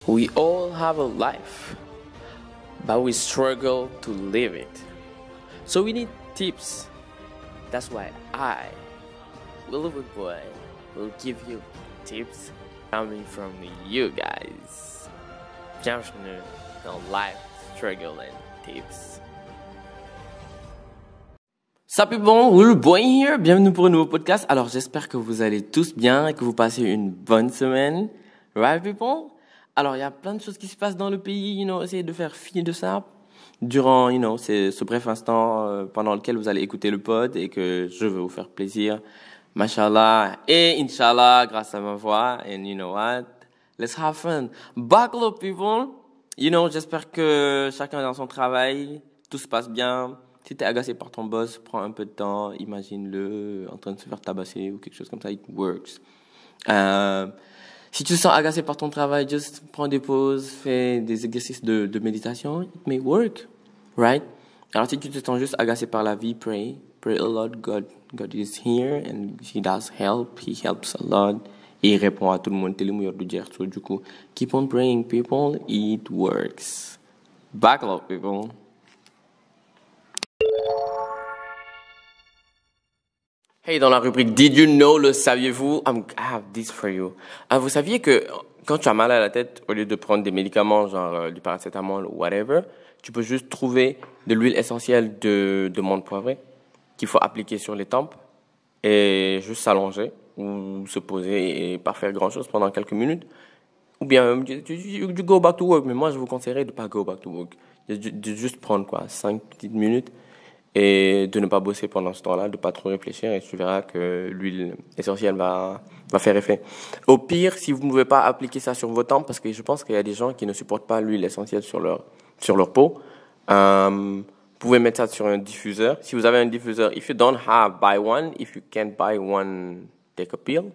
We all have a life, but we struggle to live it. So we need tips. That's why I, Willowwood Boy, will give you tips coming from you guys. Bienvenue dans Life Struggle and Tips. Salut bon, Willowwood Boy here. Bienvenue pour un nouveau podcast. Alors j'espère que vous allez tous bien et que vous passez une bonne semaine. Right people? Alors, il y a plein de choses qui se passent dans le pays, essayez de faire fi de ça durant, ce bref instant pendant lequel vous allez écouter le pod et que je veux vous faire plaisir. Mashallah et Inshallah, grâce à ma voix. And you know what? Let's have fun. Buckle up, people. J'espère que chacun est dans son travail, tout se passe bien. Si t'es agacé par ton boss, prends un peu de temps, imagine-le en train de se faire tabasser ou quelque chose comme ça, it works. Si tu te sens agacé par ton travail, just prends des pauses, fais des exercices de méditation. It may work, right? Alors si tu te sens juste agacé par la vie, pray. Pray a lot. God is here and He does help. He helps a lot. Et il répond à tout le monde. Du coup, keep on praying, people. It works. Buckle up, people. Hey, dans la rubrique Did you know, le saviez-vous? I have this for you. Vous saviez que quand tu as mal à la tête, au lieu de prendre des médicaments genre du paracétamol ou whatever, tu peux juste trouver de l'huile essentielle de menthe poivrée qu'il faut appliquer sur les tempes et juste s'allonger ou se poser et pas faire grand-chose pendant quelques minutes. Ou bien you go back to work. Mais moi, je vous conseillerais de pas go back to work. De juste prendre 5 petites minutes et de ne pas bosser pendant ce temps-là, de pas trop réfléchir et tu verras que l'huile essentielle va faire effet. Au pire, si vous ne pouvez pas appliquer ça sur vos tempes, parce que je pense qu'il y a des gens qui ne supportent pas l'huile essentielle sur leur peau, vous pouvez mettre ça sur un diffuseur. Si vous avez un diffuseur, if you don't have, buy one. If you can't buy one, take a pill.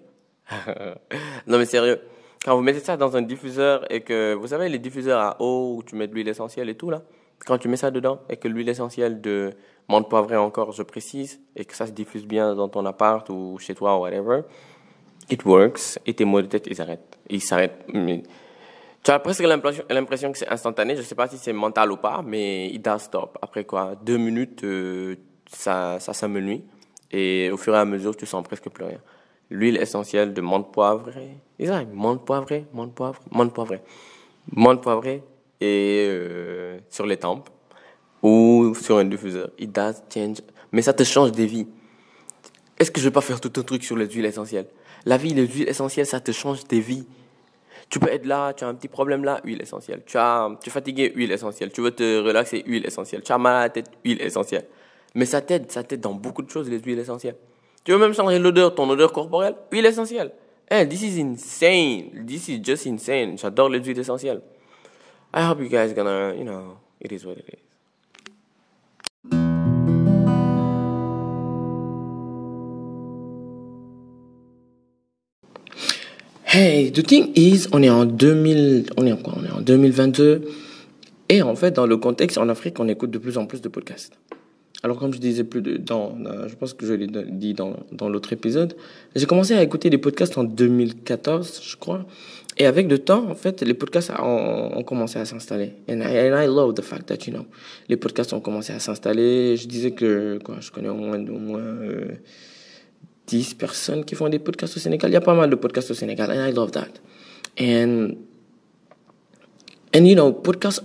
Non mais sérieux, quand vous mettez ça dans un diffuseur et que, vous savez les diffuseurs à eau où tu mets de l'huile essentielle et tout là, quand tu mets ça dedans et que l'huile essentielle de menthe poivrée encore, je précise, et que ça se diffuse bien dans ton appart ou chez toi ou whatever, it works, et tes maux de tête, ils s'arrêtent. Mais tu as presque l'impression que c'est instantané, je sais pas si c'est mental ou pas, mais it does stop. Après 2 minutes, ça s'amenuit, et au fur et à mesure, tu sens presque plus rien. L'huile essentielle de menthe poivrée, menthe poivrée, et sur les tempes, ou sur un diffuseur. It does change. Mais ça te change des vies. Est-ce que je vais pas faire tout un truc sur les huiles essentielles? La vie, les huiles essentielles, ça te change des vies. Tu peux être là, tu as un petit problème là, huile essentielle. Tu es fatigué, huile essentielle. Tu veux te relaxer, huile essentielle. Tu as mal à la tête, huile essentielle. Mais ça t'aide dans beaucoup de choses, les huiles essentielles. Tu veux même changer l'odeur, ton odeur corporelle, huile essentielle. This is insane. This is just insane. J'adore les huiles essentielles. I hope you guys gonna, it is what it is. Hey, the thing is, on est en 2022. Et en fait, dans le contexte, en Afrique, on écoute de plus en plus de podcasts. Alors, comme je disais je pense que je l'ai dit dans l'autre épisode, j'ai commencé à écouter des podcasts en 2014, je crois. Et avec le temps, en fait, les podcasts ont commencé à s'installer. And I love the fact that, les podcasts ont commencé à s'installer. Je disais que, je connais au moins 10 personnes qui font des podcasts au Sénégal. Il y a pas mal de podcasts au Sénégal, and I love that. And podcasts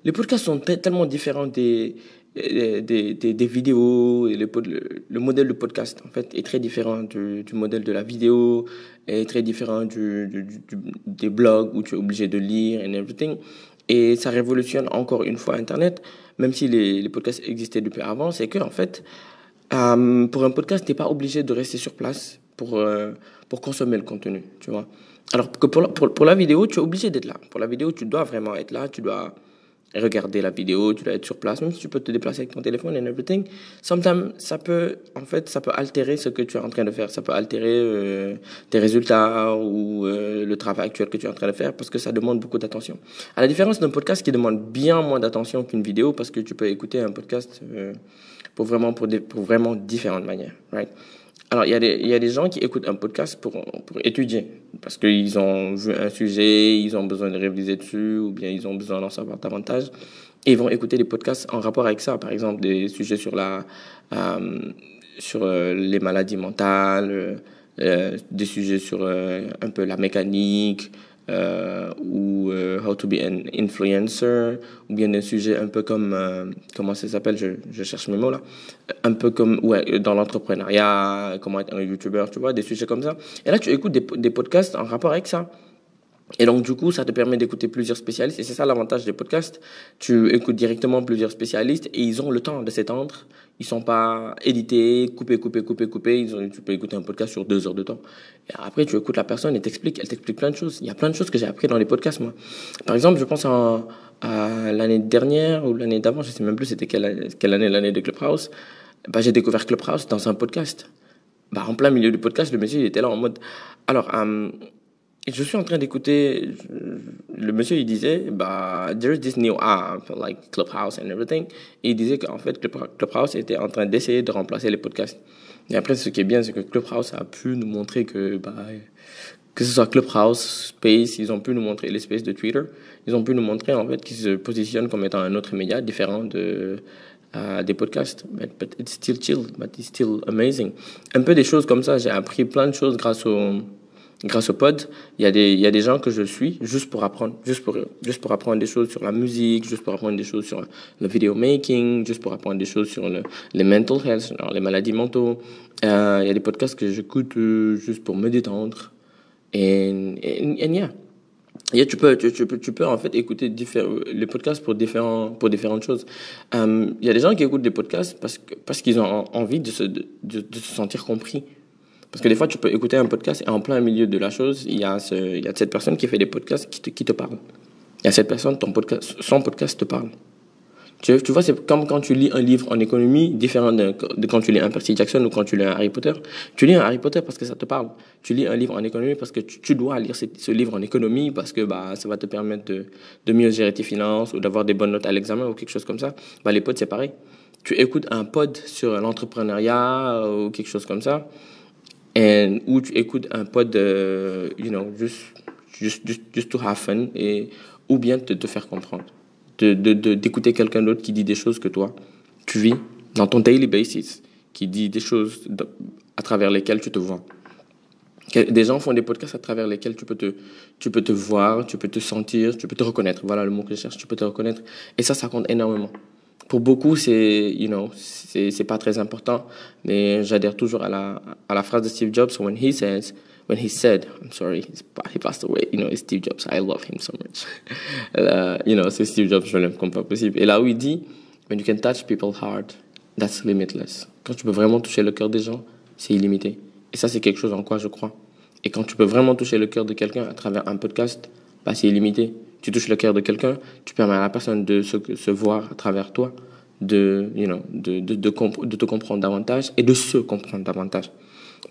les podcasts sont tellement différents des vidéos, et le modèle de podcast, en fait, est très différent du modèle de la vidéo, est très différent des blogs où tu es obligé de lire and everything. Et ça révolutionne encore une fois Internet, même si les podcasts existaient depuis avant, c'est que, en fait, pour un podcast, t'es pas obligé de rester sur place pour consommer le contenu, tu vois. Alors que pour la vidéo, tu es obligé d'être là. Pour la vidéo, tu dois vraiment être là, tu dois regarder la vidéo, tu dois être sur place, même si tu peux te déplacer avec ton téléphone and everything. Sometimes, ça peut altérer ce que tu es en train de faire. Ça peut altérer tes résultats ou le travail actuel que tu es en train de faire parce que ça demande beaucoup d'attention. À la différence d'un podcast qui demande bien moins d'attention qu'une vidéo parce que tu peux écouter un podcast pour vraiment différentes manières, right? Alors, il y a des gens qui écoutent un podcast pour étudier, parce qu'ils ont vu un sujet, ils ont besoin de réviser dessus, ou bien ils ont besoin d'en savoir davantage, et ils vont écouter des podcasts en rapport avec ça, par exemple des sujets sur les maladies mentales, des sujets sur un peu la mécanique, how to be an influencer, ou bien des sujets un peu comme, comment ça s'appelle, je cherche mes mots là, un peu comme, ouais, dans l'entrepreneuriat, comment être un YouTuber, tu vois, des sujets comme ça. Et là, tu écoutes des podcasts en rapport avec ça. Et donc, du coup, ça te permet d'écouter plusieurs spécialistes. Et c'est ça l'avantage des podcasts. Tu écoutes directement plusieurs spécialistes et ils ont le temps de s'étendre. Ils sont pas édités, coupés. Tu peux écouter un podcast sur 2 heures de temps. Et après, tu écoutes la personne et elle t'explique plein de choses. Il y a plein de choses que j'ai appris dans les podcasts, moi. Par exemple, je pense à l'année dernière ou l'année d'avant, je sais même plus c'était quelle année, l'année de Clubhouse. Bah, j'ai découvert Clubhouse dans un podcast. Bah, en plein milieu du podcast, le monsieur, il était là en mode, alors, et je suis en train d'écouter, le monsieur il disait, bah, there's this new app, like Clubhouse and everything. Et il disait qu'en fait, Clubhouse était en train d'essayer de remplacer les podcasts. Et après, ce qui est bien, c'est que Clubhouse a pu nous montrer que ce soit Clubhouse, Space, ils ont pu nous montrer les spaces de Twitter. Ils ont pu nous montrer, en fait, qu'ils se positionnent comme étant un autre média différent des podcasts. But it's still chill, but it's still amazing. Un peu des choses comme ça, j'ai appris plein de choses grâce au pod. Il y a des gens que je suis juste pour apprendre, juste pour apprendre des choses sur la musique, juste pour apprendre des choses sur le video making, juste pour apprendre des choses sur les mental health, alors les maladies mentaux. Il y a des podcasts que j'écoute juste pour me détendre. And yeah. Yeah, tu peux en fait écouter les podcasts pour différentes choses. Il y a des gens qui écoutent des podcasts parce qu'ils ont envie de se sentir compris. Parce que des fois, tu peux écouter un podcast et en plein milieu de la chose, il y a cette personne qui fait des podcasts qui te parle. Il y a cette personne, son podcast te parle. Tu vois, c'est comme quand tu lis un livre en économie, différent de quand tu lis un Percy Jackson ou quand tu lis un Harry Potter. Tu lis un Harry Potter parce que ça te parle. Tu lis un livre en économie parce que tu dois lire ce livre en économie parce que bah ça va te permettre de mieux gérer tes finances ou d'avoir des bonnes notes à l'examen ou quelque chose comme ça. Bah les pods, c'est pareil. Tu écoutes un pod sur l'entrepreneuriat ou quelque chose comme ça. Ou tu écoutes un pod, just to have fun, ou bien te faire comprendre. D'écouter quelqu'un d'autre qui dit des choses que toi, tu vis dans ton daily basis, qui dit des choses à travers lesquelles tu te vois. Des gens font des podcasts à travers lesquels tu peux te voir, tu peux te sentir, tu peux te reconnaître. Voilà le mot que je cherche, tu peux te reconnaître. Et ça compte énormément. Pour beaucoup, c'est pas très important, mais j'adhère toujours à la phrase de Steve Jobs when he said, I'm sorry, he passed away, it's Steve Jobs, I love him so much. C'est Steve Jobs, je l'aime comme pas possible. Et là où il dit, when you can touch people's heart, that's limitless. Quand tu peux vraiment toucher le cœur des gens, c'est illimité. Et ça, c'est quelque chose en quoi je crois. Et quand tu peux vraiment toucher le cœur de quelqu'un à travers un podcast, bah, c'est illimité. Tu touches le cœur de quelqu'un, tu permets à la personne de se voir à travers toi, de te comprendre davantage et de se comprendre davantage.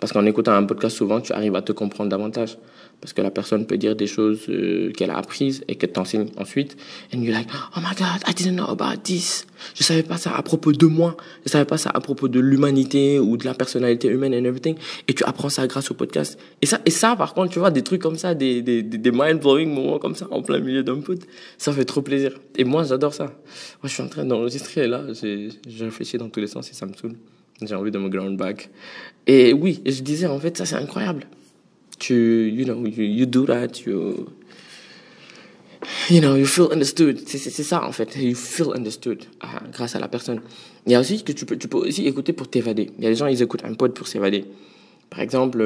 Parce qu'en écoutant un podcast, souvent, tu arrives à te comprendre davantage. Parce que la personne peut dire des choses qu'elle a apprises et qu'elle t'enseigne ensuite. And you're like, oh my God, I didn't know about this. Je savais pas ça à propos de moi. Je savais pas ça à propos de l'humanité ou de la personnalité humaine and everything. Et tu apprends ça grâce au podcast. Et ça, par contre, tu vois, des trucs comme ça, des mind-blowing moments comme ça, en plein milieu d'un pod, ça fait trop plaisir. Et moi, j'adore ça. Moi, je suis en train d'enregistrer là. Je réfléchis dans tous les sens et ça me saoule. J'ai envie de me ground back. Et oui, je disais, en fait, ça, c'est incroyable. You do that, you feel understood. C'est ça, en fait. You feel understood grâce à la personne. Il y a aussi que tu peux aussi écouter pour t'évader. Il y a des gens, ils écoutent un pod pour s'évader. Par exemple,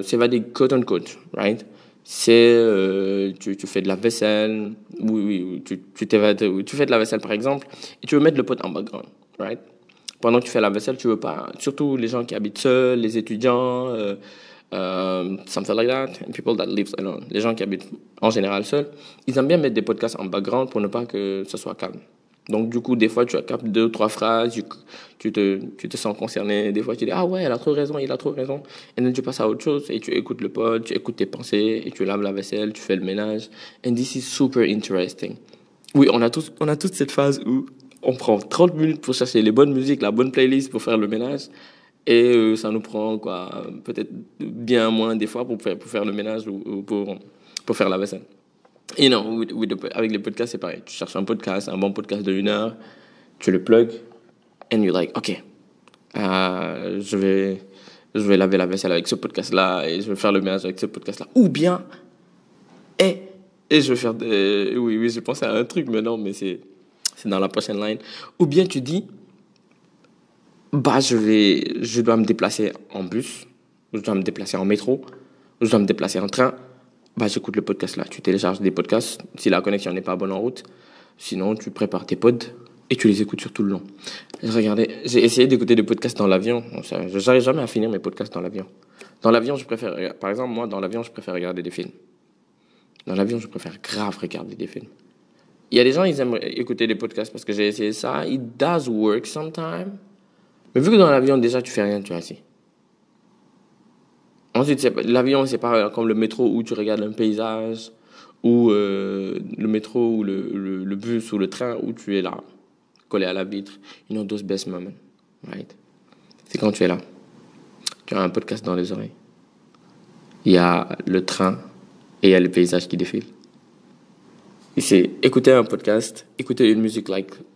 s'évader quote unquote, right? C'est, tu fais de la vaisselle, oui, tu t'évades, tu fais de la vaisselle, par exemple, et tu veux mettre le pod en background, right? Pendant que tu fais la vaisselle, tu veux pas, surtout les gens qui habitent seuls, les étudiants, something like that, and people that live alone. Les gens qui habitent en général seuls, ils aiment bien mettre des podcasts en background pour ne pas que ce soit calme. Donc, du coup, des fois, tu captes 2 ou 3 phrases, tu te sens concerné. Des fois, tu dis, ah ouais, elle a trop raison, il a trop raison. Et then, tu passes à autre chose et tu écoutes le pod, tu écoutes tes pensées et tu laves la vaisselle, tu fais le ménage. And this is super interesting. Oui, on a tous cette phase où on prend 30 minutes pour chercher les bonnes musiques, la bonne playlist pour faire le ménage. Et ça nous prend, quoi, peut-être bien moins des fois pour faire le ménage ou pour faire la vaisselle. Et non, avec les podcasts, c'est pareil. Tu cherches un podcast, un bon podcast de 1 heure, tu le plugs, and you're like, OK, je vais laver la vaisselle avec ce podcast-là, et je vais faire le ménage avec ce podcast-là. Ou bien, et, et je vais faire des... Oui, j'ai pensé à un truc, mais non, mais c'est dans la prochaine line. Ou bien tu dis, bah, je dois me déplacer en bus, je dois me déplacer en métro, je dois me déplacer en train. Bah, j'écoute le podcast là. Tu télécharges des podcasts si la connexion n'est pas bonne en route. Sinon, tu prépares tes pods et tu les écoutes sur tout le long. J'ai essayé d'écouter des podcasts dans l'avion. Je n'arrive jamais à finir mes podcasts dans l'avion. Dans l'avion, par exemple, moi, dans l'avion, je préfère regarder des films. Dans l'avion, je préfère grave regarder des films. Il y a des gens, ils aiment écouter des podcasts parce que j'ai essayé ça. It does work sometimes. Mais vu que dans l'avion, déjà, tu fais rien, tu es assis. Ensuite, l'avion, c'est pas comme le métro où tu regardes un paysage, ou le métro, ou le bus, ou le train où tu es là, collé à la vitre. You know those best moments, right? C'est quand tu es là. Tu as un podcast dans les oreilles. Il y a le train et il y a le paysage qui défile. Et c'est écouter un podcast, écouter une musique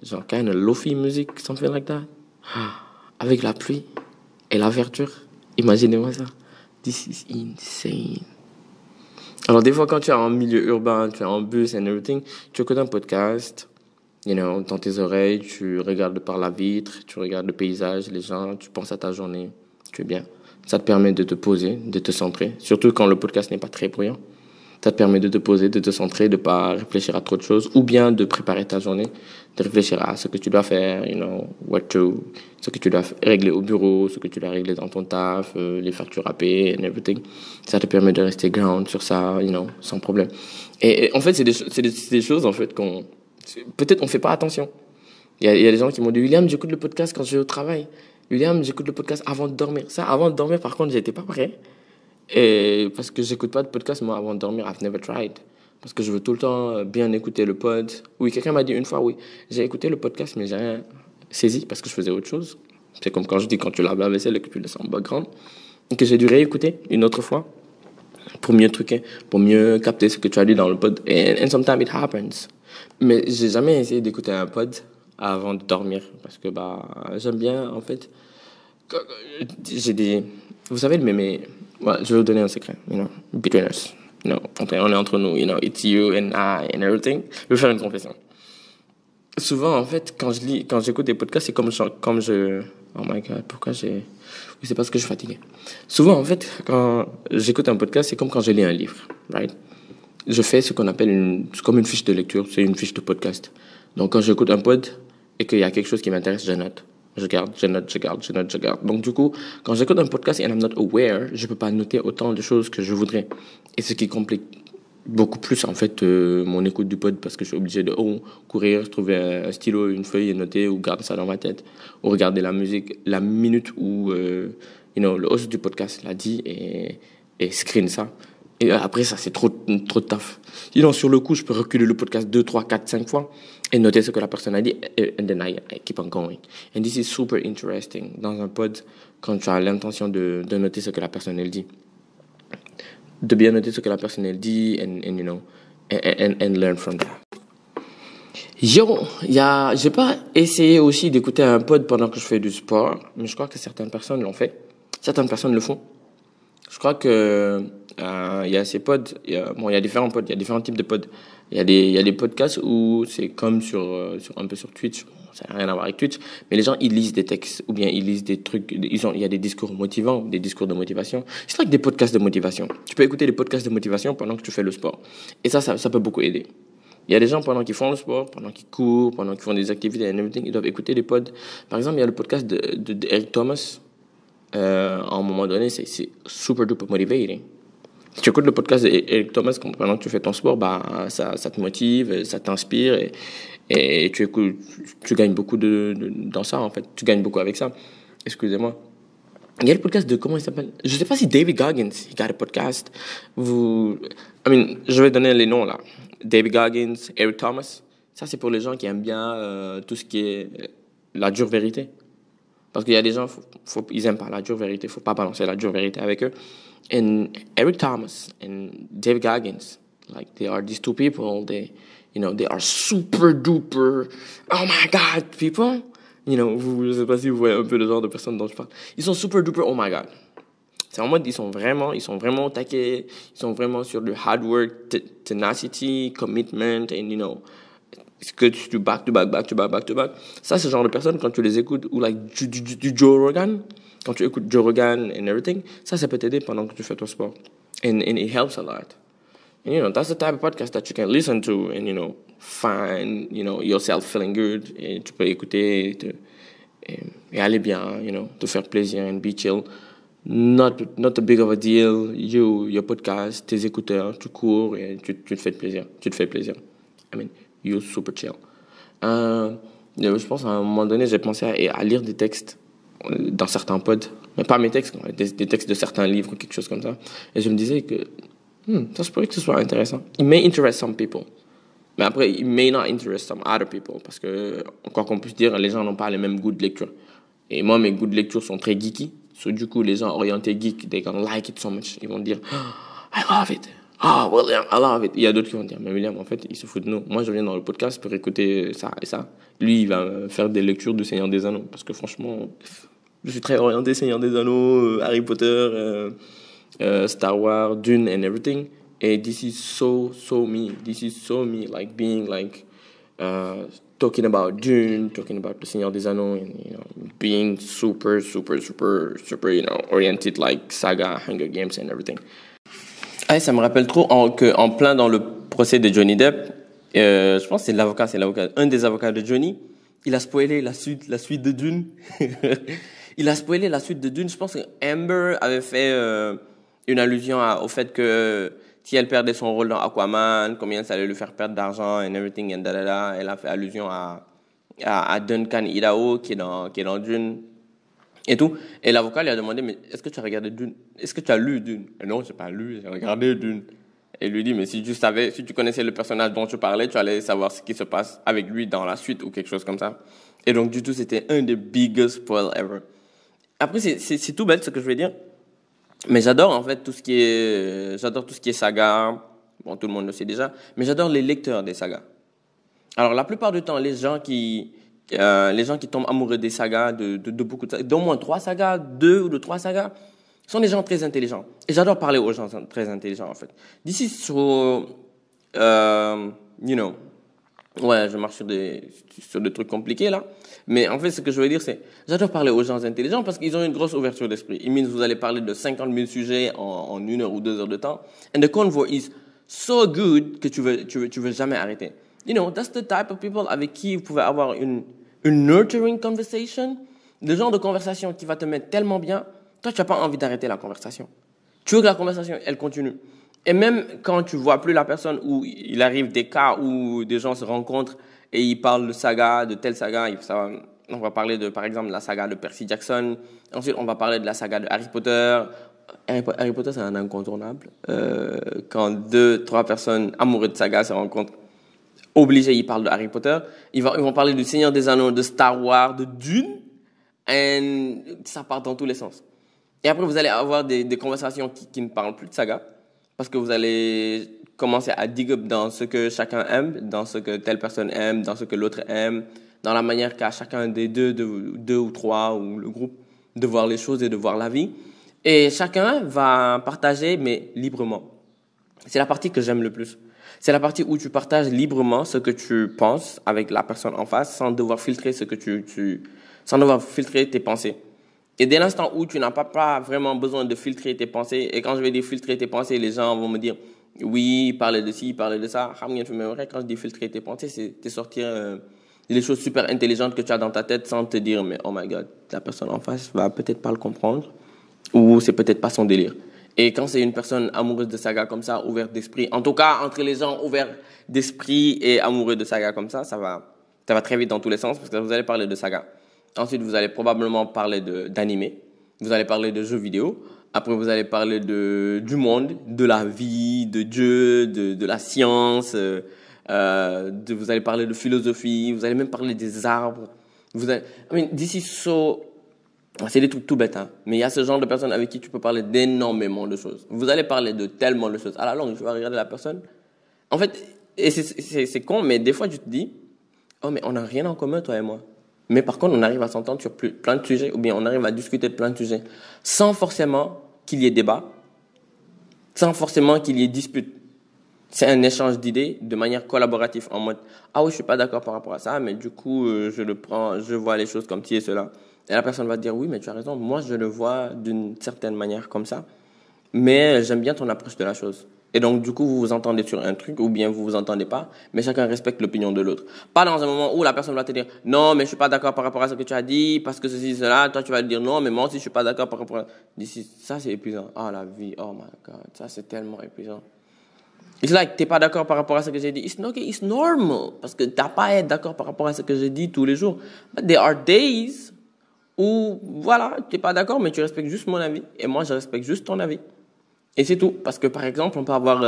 genre kind of lofi music, something like that. Avec la pluie et la verdure. Imaginez-moi ça. This is insane. Alors, des fois, quand tu es en milieu urbain, tu es en bus and everything, tu écoutes un podcast, dans tes oreilles, tu regardes par la vitre, tu regardes le paysage, les gens, tu penses à ta journée, tu es bien. Ça te permet de te poser, de te centrer, surtout quand le podcast n'est pas très bruyant. Ça te permet de te poser, de te centrer, de ne pas réfléchir à trop de choses, ou bien de préparer ta journée, de réfléchir à ce que tu dois faire, ce que tu dois régler au bureau, ce que tu dois régler dans ton taf, les factures à payer, and everything. Ça te permet de rester ground sur ça, sans problème. Et en fait, c'est des choses, en fait, peut-être on fait pas attention. Il y a des gens qui m'ont dit, William, j'écoute le podcast quand je vais au travail. William, j'écoute le podcast avant de dormir. Ça, avant de dormir, par contre, j'étais pas prêt. Et parce que j'écoute pas de podcast, moi, avant de dormir, I've never tried. Parce que je veux tout le temps bien écouter le pod. Oui, quelqu'un m'a dit une fois, oui, j'ai écouté le podcast, mais j'ai rien saisi parce que je faisais autre chose. C'est comme quand je dis quand tu laves la vaisselle et que tu laisses en background. Et que j'ai dû réécouter une autre fois pour mieux truquer, pour mieux capter ce que tu as dit dans le pod. And sometimes it happens. Mais j'ai jamais essayé d'écouter un pod avant de dormir parce que j'aime bien, en fait. Vous savez, mais ouais, je vais vous donner un secret, between us. On est entre nous, it's you and I and everything. Je vais faire une confession. Souvent, en fait, quand j'écoute des podcasts, c'est comme je, oh my god, oui, c'est parce que je suis fatigué. Souvent, en fait, quand j'écoute un podcast, c'est comme quand je lis un livre, right? Je fais ce qu'on appelle comme une fiche de lecture, c'est une fiche de podcast. Donc, quand j'écoute un pod et qu'il y a quelque chose qui m'intéresse, je note. Je garde. Donc, du coup, quand j'écoute un podcast and I'm not aware, je peux pas noter autant de choses que je voudrais. Et ce qui complique beaucoup plus, en fait, mon écoute du pod parce que je suis obligé de courir, trouver un stylo, une feuille et noter ou garder ça dans ma tête. Ou regarder la musique, la minute où, le host du podcast l'a dit et screen ça. Et après, ça, c'est trop de taf. Sinon, sur le coup, je peux reculer le podcast 2, 3, 4, 5 fois et noter ce que la personne a dit, and then I keep on going. And this is super interesting dans un pod quand tu as l'intention de noter ce que la personne elle dit. De bien noter ce que la personne elle dit and learn from that. J'ai pas essayé aussi d'écouter un pod pendant que je fais du sport, mais je crois que certaines personnes l'ont fait. Certaines personnes le font. Je crois que il y a ces pods, il y a différents pods, il y a différents types de pods. Il y a des podcasts où c'est comme un peu sur Twitch, ça n'a rien à voir avec Twitch, mais les gens ils lisent des textes ou bien ils lisent des trucs, il y a des discours motivants, des discours de motivation. C'est vrai que des podcasts de motivation. Tu peux écouter des podcasts de motivation pendant que tu fais le sport. Et ça peut beaucoup aider. Il y a des gens pendant qu'ils font le sport, pendant qu'ils courent, pendant qu'ils font des activités and everything, ils doivent écouter des pods. Par exemple, il y a le podcast de Eric Thomas. À un moment donné, c'est super duper motivating. Si tu écoutes le podcast d'Eric Thomas pendant que tu fais ton sport, ça te motive, ça t'inspire et tu gagnes beaucoup dans ça, en fait. Tu gagnes beaucoup avec ça. Excusez-moi. Il y a le podcast de, comment il s'appelle? Je sais pas si David Goggins, il a un podcast. Je vais donner les noms, là. David Goggins, Eric Thomas. Ça, c'est pour les gens qui aiment bien tout ce qui est la dure vérité. Parce qu'il y a des gens, ils aiment pas la dure vérité, faut pas balancer la dure vérité avec eux. And Eric Thomas and Dave Goggins, like they are these two people, they are super duper, oh my God, people. Je sais pas si vous voyez un peu le genre de personnes dont je parle. Ils sont super duper, oh my God. C'est en mode, ils sont vraiment au taquet, ils sont vraiment sur le hard work, tenacity, commitment, and ce que tu back to back. Ça, c'est le genre de personnes, quand tu les écoutes, ou like du Joe Rogan, quand tu écoutes Joe Rogan and everything, ça peut t'aider pendant que tu fais ton sport. And it helps a lot. And, that's the type of podcast that you can listen to and, find, yourself feeling good. Et tu peux écouter et aller bien, te faire plaisir and be chill. Not a big of a deal. Your podcast, tes écouteurs, tu cours et tu te fais plaisir. I mean, you're super chill. Je pense à un moment donné, j'ai pensé à lire des textes dans certains pods, mais pas mes textes, des textes de certains livres ou quelque chose comme ça. Et je me disais que ça se pourrait que ce soit intéressant. It may interest some people. Mais après, it may not interest some other people. Parce que, encore qu'on puisse dire, les gens n'ont pas les mêmes goûts de lecture. Et moi, mes goûts de lecture sont très geeky. So, du coup, les gens orientés geek, they gonna like it so much. Ils vont dire, I love it. William, I love it. Il y a d'autres qui vont dire, mais William, en fait, il se fout de nous. Moi, je viens dans le podcast pour écouter ça et ça. Lui, il va faire des lectures du Seigneur des Anneaux. Parce que franchement, je suis très orienté Seigneur des Anneaux, Harry Potter, Star Wars, Dune and everything. And this is so me. This is so me, like being like talking about Dune, talking about the Seigneur des Anneaux, and being super, oriented like saga, Hunger Games and everything. Ah, ça me rappelle trop en plein dans le procès de Johnny Depp. Je pense que c'est l'avocat, un des avocats de Johnny. Il a spoilé la suite de Dune. Il a spoilé la suite de Dune. Je pense que Amber avait fait une allusion au fait que si elle perdait son rôle dans Aquaman, combien ça allait lui faire perdre d'argent and everything and da. Elle a fait allusion à Duncan Idaho qui est dans Dune et tout. Et l'avocat lui a demandé, mais est-ce que tu as regardé Dune? Est-ce que tu as lu Dune? Et non, j'ai pas lu, j'ai regardé Dune. Et il lui dit, mais si tu connaissais le personnage dont tu parlais, tu allais savoir ce qui se passe avec lui dans la suite ou quelque chose comme ça. Et donc, du tout, c'était un des biggest spoils ever. Après, c'est tout bête ce que je vais dire. Mais j'adore en fait tout ce qui est saga. Bon, tout le monde le sait déjà. Mais j'adore les lecteurs des sagas. Alors, la plupart du temps, les gens qui tombent amoureux des sagas, de beaucoup de sagas, d'au moins 3 sagas, 2 ou 3 sagas, sont des gens très intelligents. Et j'adore parler aux gens très intelligents, en fait. D'ici sur, ouais, je marche sur des trucs compliqués, là. Mais en fait, ce que je veux dire, c'est, j'adore parler aux gens intelligents parce qu'ils ont une grosse ouverture d'esprit. It means vous allez parler de 50 000 sujets en 1 heure ou 2 heures de temps. And the convo is so good que tu veux jamais arrêter. That's the type of people avec qui vous pouvez avoir une nurturing conversation. Le genre de conversation qui va te mettre tellement bien, toi, tu n'as pas envie d'arrêter la conversation. Tu veux que la conversation, elle continue. Et même quand tu vois plus la personne, où il arrive des cas où des gens se rencontrent et ils parlent de saga, de telle saga, on va parler par exemple, de la saga de Percy Jackson. Ensuite, on va parler de la saga de Harry Potter. Harry Potter, c'est un incontournable. Quand 2-3 personnes amoureuses de saga se rencontrent, obligés, ils parlent de Harry Potter. Ils vont parler du Seigneur des Anneaux, de Star Wars, de Dune. Et ça part dans tous les sens. Et après, vous allez avoir des conversations qui ne parlent plus de saga. Parce que vous allez commencer à dig up dans ce que chacun aime, dans ce que telle personne aime, dans ce que l'autre aime, dans la manière qu'a chacun des deux ou trois, ou le groupe, de voir les choses et de voir la vie. Et chacun va partager, mais librement. C'est la partie que j'aime le plus. C'est la partie où tu partages librement ce que tu penses avec la personne en face, sans devoir filtrer sans devoir filtrer tes pensées. Et dès l'instant où tu n'as pas vraiment besoin de filtrer tes pensées, et quand je vais dire filtrer tes pensées, les gens vont me dire, oui, parler de ci, parler de ça. Mais vrai, quand je dis filtrer tes pensées, c'est sortir des choses super intelligentes que tu as dans ta tête sans te dire, mais oh my God, la personne en face va peut-être pas le comprendre, ou c'est peut-être pas son délire. Et quand c'est une personne amoureuse de saga comme ça, ouverte d'esprit, en tout cas, entre les gens ouverts d'esprit et amoureux de saga comme ça va très vite dans tous les sens, parce que vous allez parler de saga. Ensuite, vous allez probablement parler d'animé. Vous allez parler de jeux vidéo. Après, vous allez parler du monde, de la vie, de Dieu, de la science. Vous allez parler de philosophie. Vous allez même parler des arbres. This is so C'est des trucs tout bêtes, hein. Mais il y a ce genre de personnes avec qui tu peux parler d'énormément de choses. Vous allez parler de tellement de choses. À la longue, tu vas regarder la personne. En fait, et c'est con, mais des fois, tu te dis, oh, mais on n'a rien en commun, toi et moi. Mais par contre, on arrive à s'entendre sur plein de sujets, ou bien on arrive à discuter de plein de sujets, sans forcément qu'il y ait débat, sans forcément qu'il y ait dispute. C'est un échange d'idées de manière collaborative, en mode, ah oui, je suis pas d'accord par rapport à ça, mais du coup, je vois les choses comme ci et cela. Et la personne va te dire, oui, mais tu as raison, moi, je le vois d'une certaine manière comme ça, mais j'aime bien ton approche de la chose. Et donc, du coup, vous vous entendez sur un truc, ou bien vous vous entendez pas, mais chacun respecte l'opinion de l'autre. Pas dans un moment où la personne va te dire, non, mais je suis pas d'accord par rapport à ce que tu as dit, parce que ceci, cela, toi, tu vas te dire, non, mais moi aussi, je suis pas d'accord par rapport à... D'ici, ça, c'est épuisant. Oh, la vie, oh my God, ça, c'est tellement épuisant. It's like, t'es pas d'accord par rapport à ce que j'ai dit. It's okay, it's normal. Parce que t'as pas à être d'accord par rapport à ce que j'ai dit tous les jours. But there are days où, voilà, t'es pas d'accord, mais tu respectes juste mon avis. Et moi, je respecte juste ton avis. Et c'est tout. Parce que, par exemple, on peut avoir,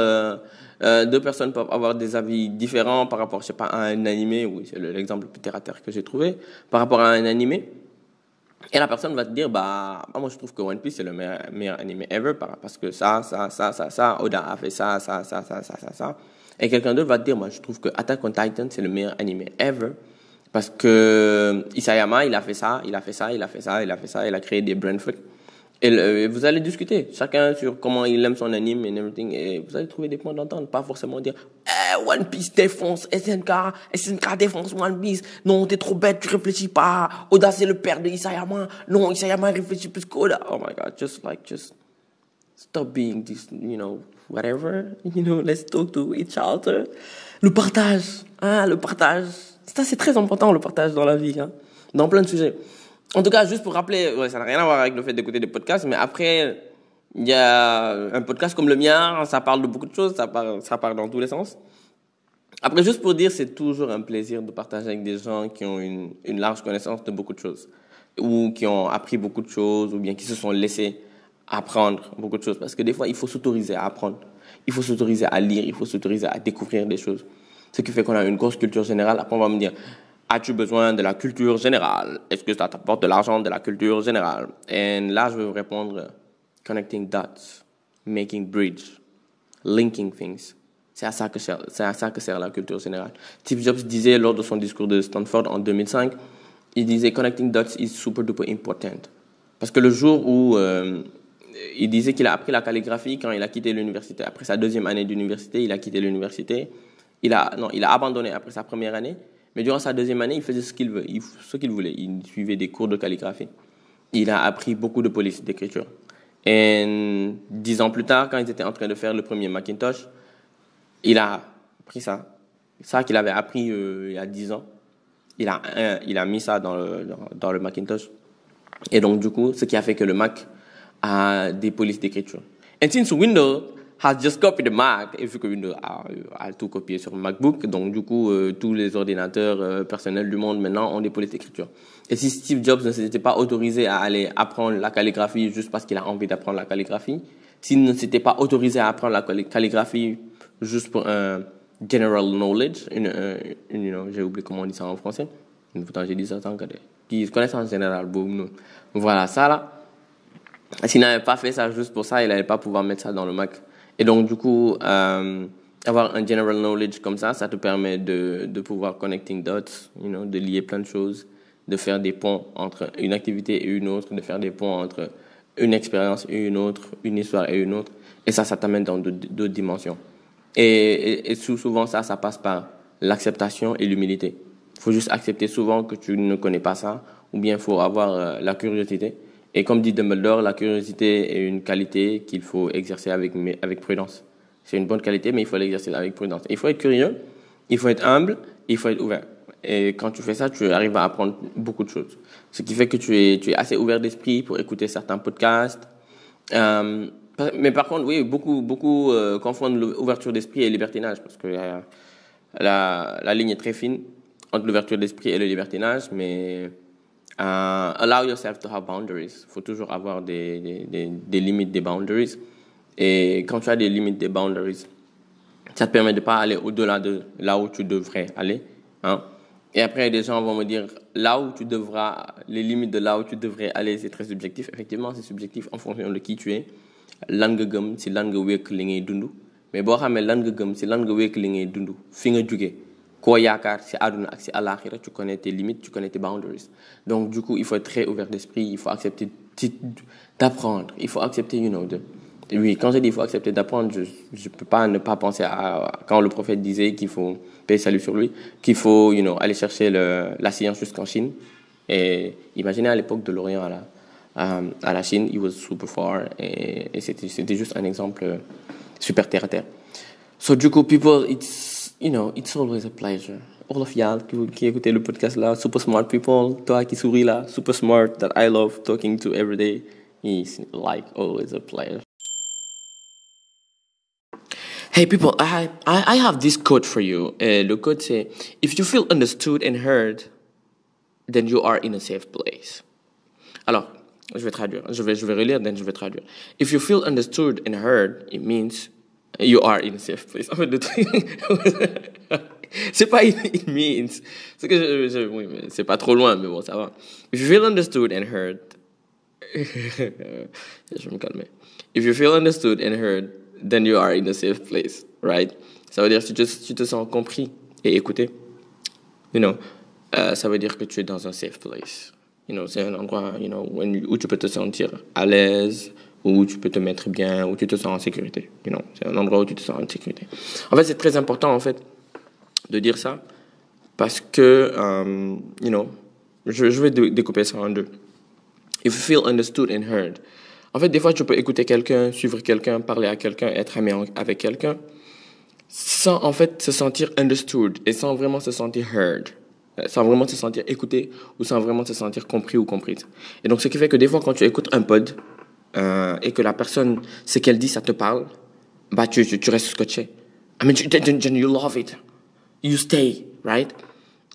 deux personnes peuvent avoir des avis différents par rapport, je sais pas, à un animé. Oui, c'est l'exemple le plus terre à terre que j'ai trouvé. Par rapport à un animé. Et la personne va te dire, bah, moi, je trouve que One Piece, c'est le meilleur anime ever, parce que ça, Oda a fait ça. Et quelqu'un d'autre va te dire, moi, je trouve que Attack on Titan, c'est le meilleur anime ever, parce que Isayama, il a fait ça, il a créé des brain fuck. Et vous allez discuter, chacun sur comment il aime son anime et everything, et vous allez trouver des points d'entente, pas forcément dire, One Piece défonce SNK défonce One Piece, non, t'es trop bête, tu réfléchis pas, Oda c'est le père de Isayama, non, Isayama réfléchit plus qu'Oda. Oh my God, just stop being this, whatever, let's talk to each other. Le partage, ça c'est très important, le partage dans la vie, hein, dans plein de sujets. En tout cas, juste pour rappeler, ça n'a rien à voir avec le fait d'écouter des podcasts, mais après, il y a un podcast comme le mien, ça parle de beaucoup de choses, ça part dans tous les sens. Après, juste pour dire, c'est toujours un plaisir de partager avec des gens qui ont une large connaissance de beaucoup de choses, ou qui ont appris beaucoup de choses, ou bien qui se sont laissés apprendre beaucoup de choses. Parce que des fois, il faut s'autoriser à apprendre, il faut s'autoriser à lire, il faut s'autoriser à découvrir des choses. Ce qui fait qu'on a une grosse culture générale. Après, on va me dire, as-tu besoin de la culture générale? Est-ce que ça t'apporte de l'argent de la culture générale? Et là, je vais vous répondre, connecting dots, making bridge, linking things. C'est à ça que sert la culture générale. Steve Jobs disait lors de son discours de Stanford en 2005, il disait connecting dots is super duper important. Parce que le jour où il disait qu'il a appris la calligraphie quand il a quitté l'université, après sa deuxième année d'université, il a quitté l'université. Il a abandonné après sa première année. Mais durant sa deuxième année, il faisait ce qu'il voulait. Il suivait des cours de calligraphie. Il a appris beaucoup de police d'écriture. Et 10 ans plus tard, quand ils étaient en train de faire le premier Macintosh, il a pris ça qu'il avait appris il y a 10 ans. Il a mis ça dans le Macintosh. Et donc, du coup, ce qui a fait que le Mac a des polices d'écriture. And since Windows has just copied the Mac, et vu que Windows a tout copié sur le MacBook, donc du coup, tous les ordinateurs personnels du monde maintenant ont des polices d'écriture. Et si Steve Jobs ne s'était pas autorisé à aller apprendre la calligraphie juste parce qu'il a envie d'apprendre la calligraphie, s'il ne s'était pas autorisé à apprendre la calligraphie juste pour un general knowledge, j'ai oublié comment on dit ça en français, pourtant j'ai dit ça tant que qui connaissance générale, boum, voilà ça là. S'il n'avait pas fait ça juste pour ça, il n'allait pas pouvoir mettre ça dans le Mac. Et donc, du coup, avoir un general knowledge comme ça te permet de pouvoir connecting dots, de lier plein de choses, de faire des ponts entre une activité et une autre, de faire des ponts entre une expérience et une autre, une histoire et une autre. Et ça t'amène dans d'autres dimensions. Et souvent, ça passe par l'acceptation et l'humilité. Il faut juste accepter souvent que tu ne connais pas ça, ou bien il faut avoir la curiosité. Et comme dit Dumbledore, la curiosité est une qualité qu'il faut exercer avec prudence. C'est une bonne qualité, mais il faut l'exercer avec prudence. Il faut être curieux, il faut être humble, il faut être ouvert. Et quand tu fais ça, tu arrives à apprendre beaucoup de choses. Ce qui fait que tu es assez ouvert d'esprit pour écouter certains podcasts. Mais par contre, oui, beaucoup confondent l'ouverture d'esprit et le libertinage, parce que la ligne est très fine entre l'ouverture d'esprit et le libertinage, mais allow yourself to have boundaries. Il faut toujours avoir des limites, des boundaries. Et quand tu as des limites, des boundaries, ça te permet de pas aller au-delà de là où tu devrais aller, hein. Et après, des gens vont me dire les limites de là où tu devrais aller, c'est très subjectif. Effectivement, c'est subjectif en fonction de qui tu es. Lan nga gëm si lan nga wékk li ngay dund. Mais boo xamee lan nga gëm si lan nga wékk li ngay dund fi nga jóge koo yaakaar si àdduna ak si àllaaxira, tu connais tes limites, tu connais tes boundaries. Donc du coup, il faut être très ouvert d'esprit, il faut accepter d'apprendre, il faut accepter, oui, quand je dis il faut accepter d'apprendre, je ne peux pas ne pas penser à quand le prophète disait qu'il faut, paix salut sur lui, qu'il faut, aller chercher la science jusqu'en Chine. Et imaginez à l'époque de l'Orient à la Chine, it was super far, et c'était juste un exemple super terre à terre. So du coup, people, it's always a pleasure. All of y'all qui écoutez le podcast là, super smart people, toi qui souris là, super smart, that I love talking to every day, is like always a pleasure. Hey people, I have this quote for you. Le quote c'est, if you feel understood and heard, then you are in a safe place. Alors, je vais traduire. Je vais relire, then je vais traduire. If you feel understood and heard, it means you are in a safe place. En fait, le truc, c'est pas it means. C'est que oui, mais c'est pas trop loin, mais bon, ça va. If you feel understood and heard, je vais me calmer. If you feel understood and heard, then you are in a safe place, right? Ça veut dire si tu te sens compris et écouté, ça veut dire que tu es dans un safe place. C'est un endroit, où tu peux te sentir à l'aise, où tu peux te mettre bien, où tu te sens en sécurité. C'est un endroit où tu te sens en sécurité. En fait, c'est très important, en fait, de dire ça, parce que, je vais découper ça en deux. If you feel understood and heard. En fait, des fois, tu peux écouter quelqu'un, suivre quelqu'un, parler à quelqu'un, être ami avec quelqu'un, sans, en fait, se sentir understood et sans vraiment se sentir heard. Sans vraiment se sentir écouté ou sans vraiment se sentir compris ou comprise. Et donc, ce qui fait que des fois, quand tu écoutes un pod et que la personne, ce qu'elle dit, ça te parle, bah, tu restes scotché. I mean, you love it. You stay, right?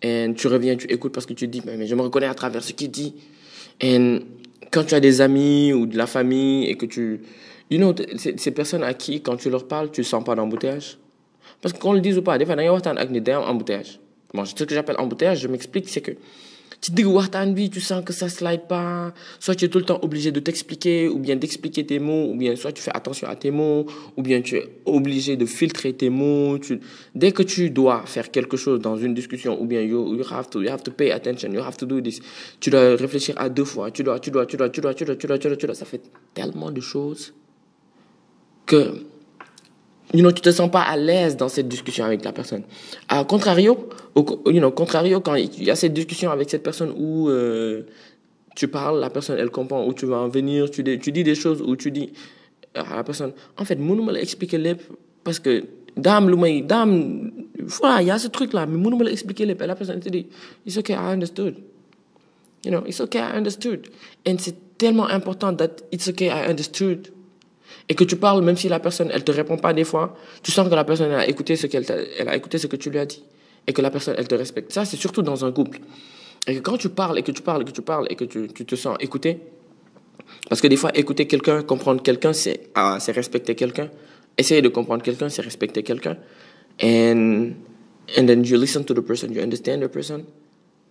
Et tu reviens, tu écoutes parce que tu dis, mais je me reconnais à travers ce qu'il dit. Et quand tu as des amis ou de la famille et que ces personnes à qui, quand tu leur parles, tu ne sens pas d'embouteillage. Parce que qu'on le dise ou pas, des fois, il y a un embouteillage. Bon, ce que j'appelle embouteillage, je m'explique, c'est que tu sens que ça slide pas, soit tu es tout le temps obligé de t'expliquer, ou bien d'expliquer tes mots, ou bien soit tu fais attention à tes mots, ou bien tu es obligé de filtrer tes mots. Dès que tu dois faire quelque chose dans une discussion, ou bien you have to pay attention, you have to do this, tu dois réfléchir à deux fois, tu dois, ça fait tellement de choses que tu te sens pas à l'aise dans cette discussion avec la personne. À contrario, quand il y a cette discussion avec cette personne où tu parles, la personne elle comprend où tu vas en venir, tu dis des choses où tu dis à la personne, en fait, mënu ma la expliquer lépp parce que voilà, il y a ce truc là, mais mënu ma la expliquer lépp. Et la personne te dit, it's okay, I understood. It's okay, I understood. And c'est tellement important that it's okay, I understood. Et que tu parles, même si la personne, elle te répond pas des fois, tu sens que la personne, elle a écouté ce que tu lui as dit. Et que la personne, elle te respecte. Ça, c'est surtout dans un couple. Et que quand tu parles, et que tu te sens écouté, parce que des fois, écouter quelqu'un, comprendre quelqu'un, c'est respecter quelqu'un. Essayer de comprendre quelqu'un, c'est respecter quelqu'un. And then you listen to the person, you understand the person.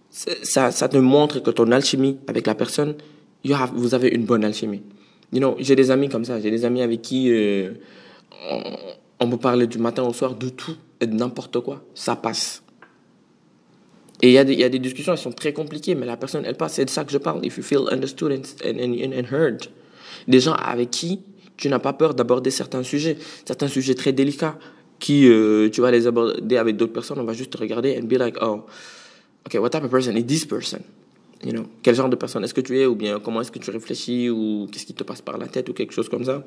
Ça te montre que ton alchimie avec la personne, vous avez une bonne alchimie. J'ai des amis comme ça. J'ai des amis avec qui on peut parler du matin au soir de tout et de n'importe quoi. Ça passe. Et il y a des discussions, elles sont très compliquées, mais la personne, elle passe. C'est de ça que je parle. If you feel understood and heard. Des gens avec qui tu n'as pas peur d'aborder certains sujets très délicats qui, tu vas les aborder avec d'autres personnes. On va juste te regarder and be like, oh, okay, what type of person is this person? Quel genre de personne est-ce que tu es, ou bien comment est-ce que tu réfléchis, ou qu'est-ce qui te passe par la tête, ou quelque chose comme ça.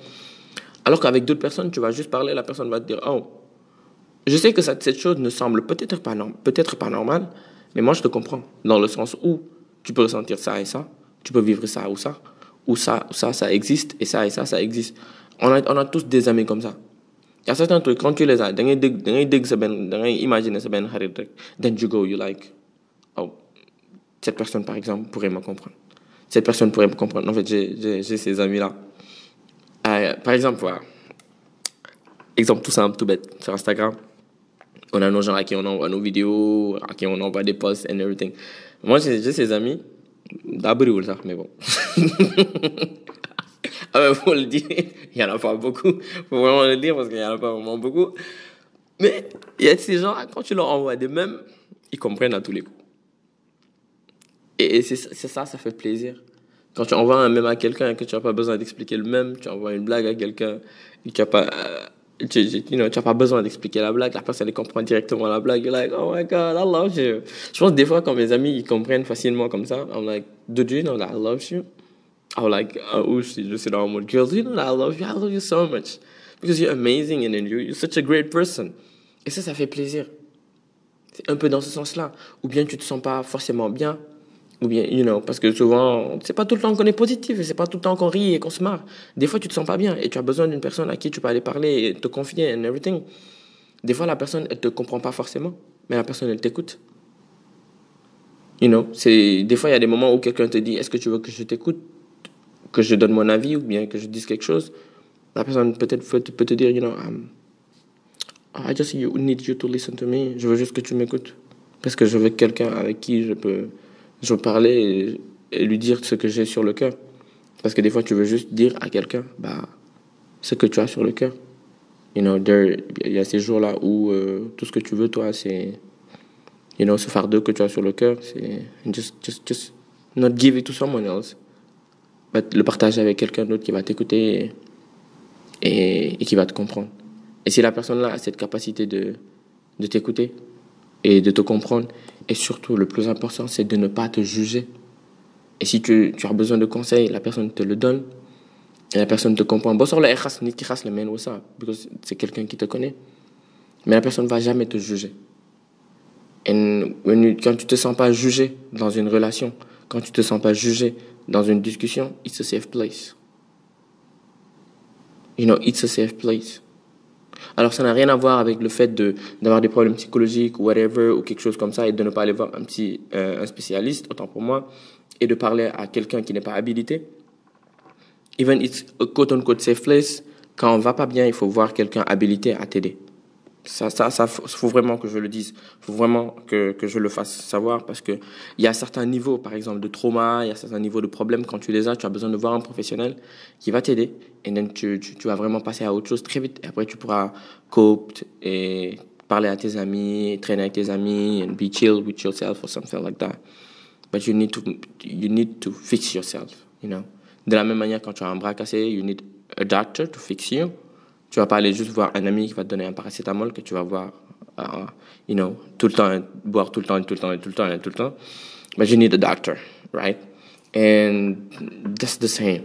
Alors qu'avec d'autres personnes, tu vas juste parler, la personne va te dire, oh, je sais que cette chose ne semble peut-être pas normale, mais moi je te comprends, dans le sens où tu peux ressentir ça et ça, tu peux vivre ça ou ça existe, et ça existe. On a tous des amis comme ça. Il y a certains trucs, quand tu les as, da ngay imaginer sa ben xarit rek, then you like, oh, cette personne, par exemple, pourrait me comprendre. Cette personne pourrait me comprendre. En fait, j'ai ces amis-là. Par exemple, voilà. Exemple tout simple, tout bête, sur Instagram. On a nos gens à qui on envoie nos vidéos, à qui on envoie des posts and everything. Moi, j'ai ces amis, d'abri ça, mais bon. Ah ben, faut le dire, il n'y en a pas beaucoup. Faut vraiment le dire parce qu'il n'y en a pas vraiment beaucoup. Mais il y a ces gens, quand tu leur envoies des mèmes, ils comprennent à tous les coups. Et c'est ça, ça fait plaisir. Quand tu envoies un mème à quelqu'un et que tu n'as pas besoin d'expliquer le mème, tu envoies une blague à quelqu'un et tu n'as pas, tu n'as pas besoin d'expliquer la blague, la personne elle comprend directement la blague. You're like, oh my God, I love you. Je pense des fois quand mes amis ils comprennent facilement comme ça, I'm like, do you know that I love you? I'm like, je suis dans le mode, girl, do you know that I love you so much. Because you're amazing and you're such a great person. Et ça fait plaisir. C'est un peu dans ce sens-là. Ou bien tu te sens pas forcément bien. Ou bien, parce que souvent, c'est pas tout le temps qu'on est positif, et c'est pas tout le temps qu'on rit et qu'on se marre. Des fois, tu te sens pas bien et tu as besoin d'une personne à qui tu peux aller parler et te confier and everything. Des fois, la personne, elle te comprend pas forcément, mais la personne, elle t'écoute. Des fois, il y a des moments où quelqu'un te dit, est-ce que tu veux que je t'écoute, que je donne mon avis ou bien que je dise quelque chose? La personne peut-être peut te dire, I just need you to listen to me. Je veux juste que tu m'écoutes. Parce que je veux quelqu'un avec qui je peux parler et lui dire ce que j'ai sur le cœur. Parce que des fois, tu veux juste dire à quelqu'un ce que tu as sur le cœur. Il y a ces jours-là où tout ce que tu veux, toi, c'est ce fardeau que tu as sur le cœur, c'est just not give it to someone else. Le partager avec quelqu'un d'autre qui va t'écouter et qui va te comprendre. Et si la personne-là a cette capacité de t'écouter et de te comprendre, et surtout, le plus important, c'est de ne pas te juger. Et si tu as besoin de conseils, la personne te le donne. Et la personne te comprend. Bon, sur le khas, ni qui khas le mène ou ça, parce que c'est quelqu'un qui te connaît. Mais la personne ne va jamais te juger. Et quand tu te sens pas jugé dans une relation, quand tu te sens pas jugé dans une discussion, it's a safe place. It's a safe place. Alors, ça n'a rien à voir avec le fait d'avoir des problèmes psychologiques ou whatever, ou quelque chose comme ça, et de ne pas aller voir un spécialiste, autant pour moi, et de parler à quelqu'un qui n'est pas habilité. Even it's a quote-unquote safe place, quand on va pas bien, il faut voir quelqu'un habilité à t'aider. Ça, faut vraiment que je le dise. Faut vraiment que je le fasse savoir parce que il y a certains niveaux, par exemple, de trauma, il y a certains niveaux de problèmes. Quand tu les as, tu as besoin de voir un professionnel qui va t'aider. Et then tu vas vraiment passer à autre chose très vite. Et après, tu pourras cope et parler à tes amis, traîner avec tes amis, and be chill with yourself or something like that. But you need to fix yourself, De la même manière, quand tu as un bras cassé, you need a doctor to fix you. Tu vas pas aller juste voir un ami qui va te donner un paracétamol que tu vas voir, tout le temps, boire tout le temps. But you need a doctor, right? And that's the same,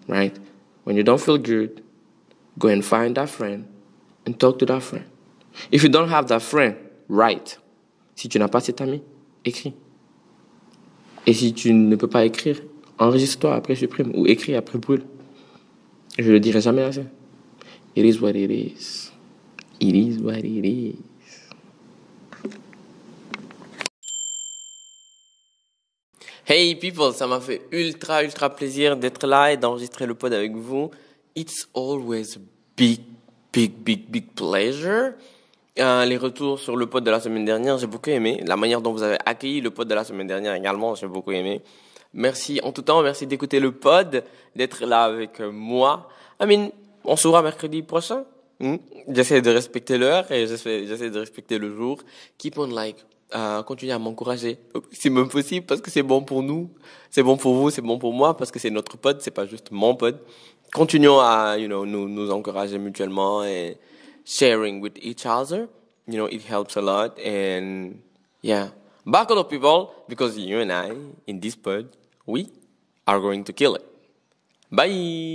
right? When you don't feel good, go and find that friend and talk to that friend. If you don't have that friend, write. Si tu n'as pas cet ami, écris. Et si tu ne peux pas écrire, enregistre-toi, après supprime, ou écris, après brûle. Je le dirai jamais assez. It is what it is. It is what it is. Hey people, ça m'a fait ultra plaisir d'être là et d'enregistrer le pod avec vous. It's always a big pleasure. Les retours sur le pod de la semaine dernière, j'ai beaucoup aimé. La manière dont vous avez accueilli le pod de la semaine dernière également, j'ai beaucoup aimé. Merci en tout temps, merci d'écouter le pod, d'être là avec moi. On se verra mercredi prochain. J'essaie de respecter l'heure et j'essaie de respecter le jour. Keep on continuez à m'encourager au maximum possible parce que c'est bon pour nous, c'est bon pour vous, c'est bon pour moi parce que c'est notre pod, c'est pas juste mon pod. Continuons à nous encourager mutuellement et sharing with each other. It helps a lot and yeah. Buckle up people because you and I in this pod we are going to kill it. Bye.